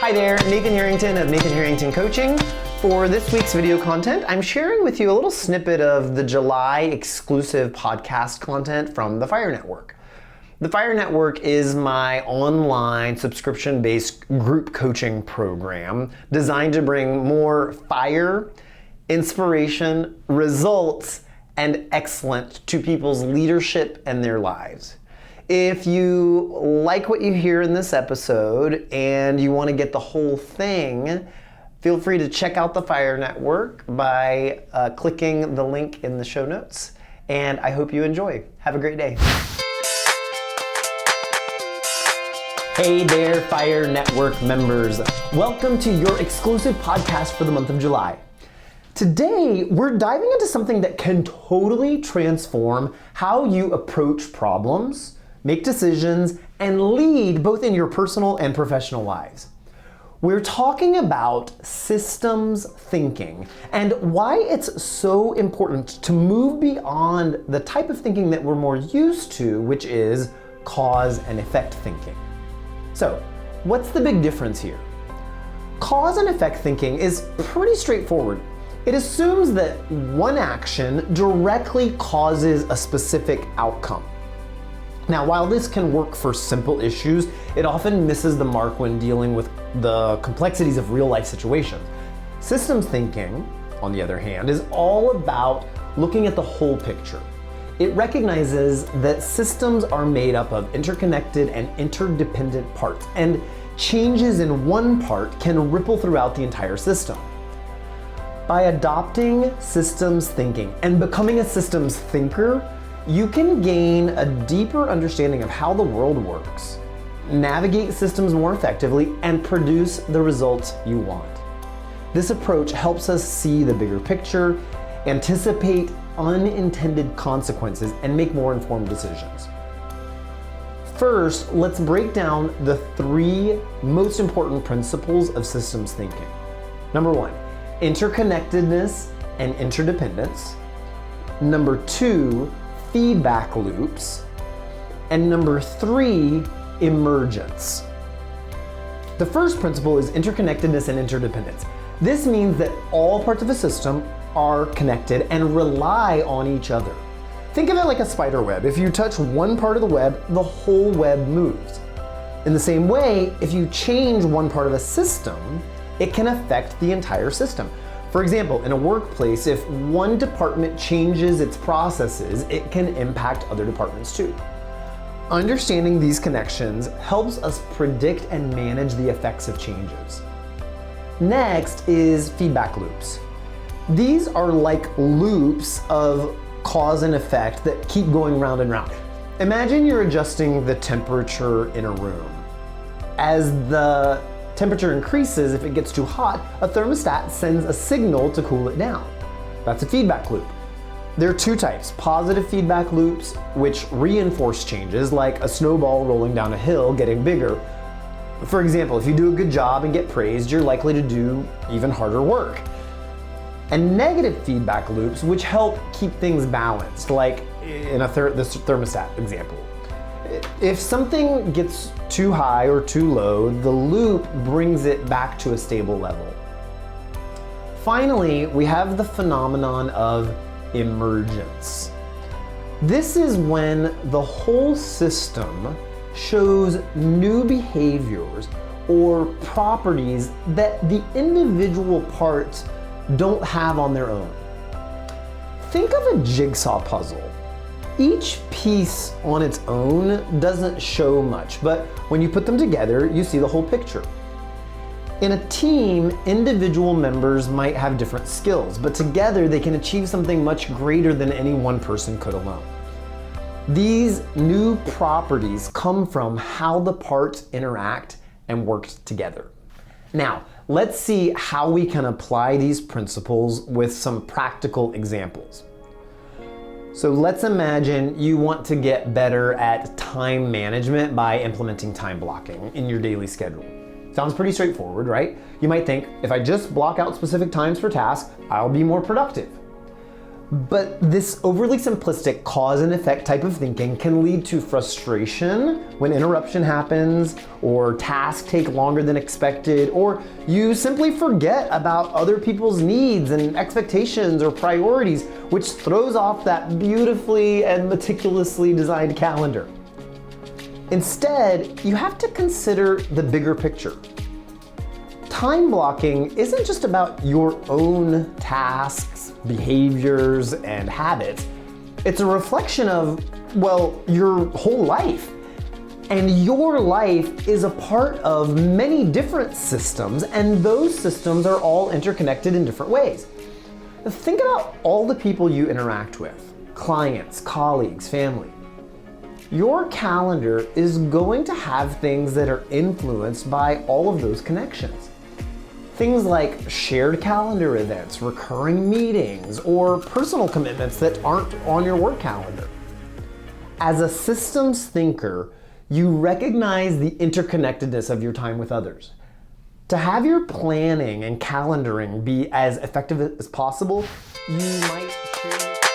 Hi there, Nathan Harrington of Nathan Harrington Coaching. For this week's video content, I'm sharing with you a little snippet of the July exclusive podcast content from the F.I.R.E Network. The F.I.R.E Network is my online subscription-based group coaching program designed to bring more fire, inspiration, results, and excellence to people's leadership and their lives. If you like what you hear in this episode and you want to get the whole thing, feel free to check out the F.I.R.E Network by clicking the link in the show notes. And I hope you enjoy. Have a great day. Hey there, F.I.R.E Network members. Welcome to your exclusive podcast for the month of July. Today, we're diving into something that can totally transform how you approach problems, make decisions, and lead both in your personal and professional lives. We're talking about systems thinking and why it's so important to move beyond the type of thinking that we're more used to, which is cause and effect thinking. So, what's the big difference here? Cause and effect thinking is pretty straightforward. It assumes that one action directly causes a specific outcome. Now, while this can work for simple issues, it often misses the mark when dealing with the complexities of real-life situations. Systems thinking, on the other hand, is all about looking at the whole picture. It recognizes that systems are made up of interconnected and interdependent parts, and changes in one part can ripple throughout the entire system. By adopting systems thinking and becoming a systems thinker, you can gain a deeper understanding of how the world works, navigate systems more effectively, and produce the results you want. This approach helps us see the bigger picture, anticipate unintended consequences, and make more informed decisions. First, let's break down the three most important principles of systems thinking. Number one, interconnectedness and interdependence. Number two, feedback loops. And number three, emergence. The first principle is interconnectedness and interdependence. This means that all parts of a system are connected and rely on each other. Think of it like a spider web. If you touch one part of the web, the whole web moves. In the same way, if you change one part of a system, it can affect the entire system. For example, in a workplace, if one department changes its processes, it can impact other departments too. Understanding these connections helps us predict and manage the effects of changes. Next is feedback loops. These are like loops of cause and effect that keep going round and round. Imagine you're adjusting the temperature in a room. As the temperature increases, if it gets too hot, a thermostat sends a signal to cool it down. That's a feedback loop. There are two types: positive feedback loops, which reinforce changes, like a snowball rolling down a hill getting bigger. For example, if you do a good job and get praised, you're likely to do even harder work. And negative feedback loops, which help keep things balanced, like in this thermostat example. If something gets too high or too low, the loop brings it back to a stable level. Finally, we have the phenomenon of emergence. This is when the whole system shows new behaviors or properties that the individual parts don't have on their own. Think of a jigsaw puzzle. Each piece on its own doesn't show much, but when you put them together, you see the whole picture. In a team, individual members might have different skills, but together they can achieve something much greater than any one person could alone. These new properties come from how the parts interact and work together. Now, let's see how we can apply these principles with some practical examples. So let's imagine you want to get better at time management by implementing time blocking in your daily schedule. Sounds pretty straightforward, right? You might think, if I just block out specific times for tasks, I'll be more productive. But this overly simplistic cause and effect type of thinking can lead to frustration when interruption happens, or tasks take longer than expected, or you simply forget about other people's needs and expectations or priorities, which throws off that beautifully and meticulously designed calendar. Instead, you have to consider the bigger picture. Time blocking isn't just about your own tasks, behaviors, and habits. It's a reflection of, well, your whole life. And your life is a part of many different systems, and those systems are all interconnected in different ways. Think about all the people you interact with, clients, colleagues, family. Your calendar is going to have things that are influenced by all of those connections. Things like shared calendar events, recurring meetings, or personal commitments that aren't on your work calendar. As a systems thinker, you recognize the interconnectedness of your time with others. To have your planning and calendaring be as effective as possible, you might share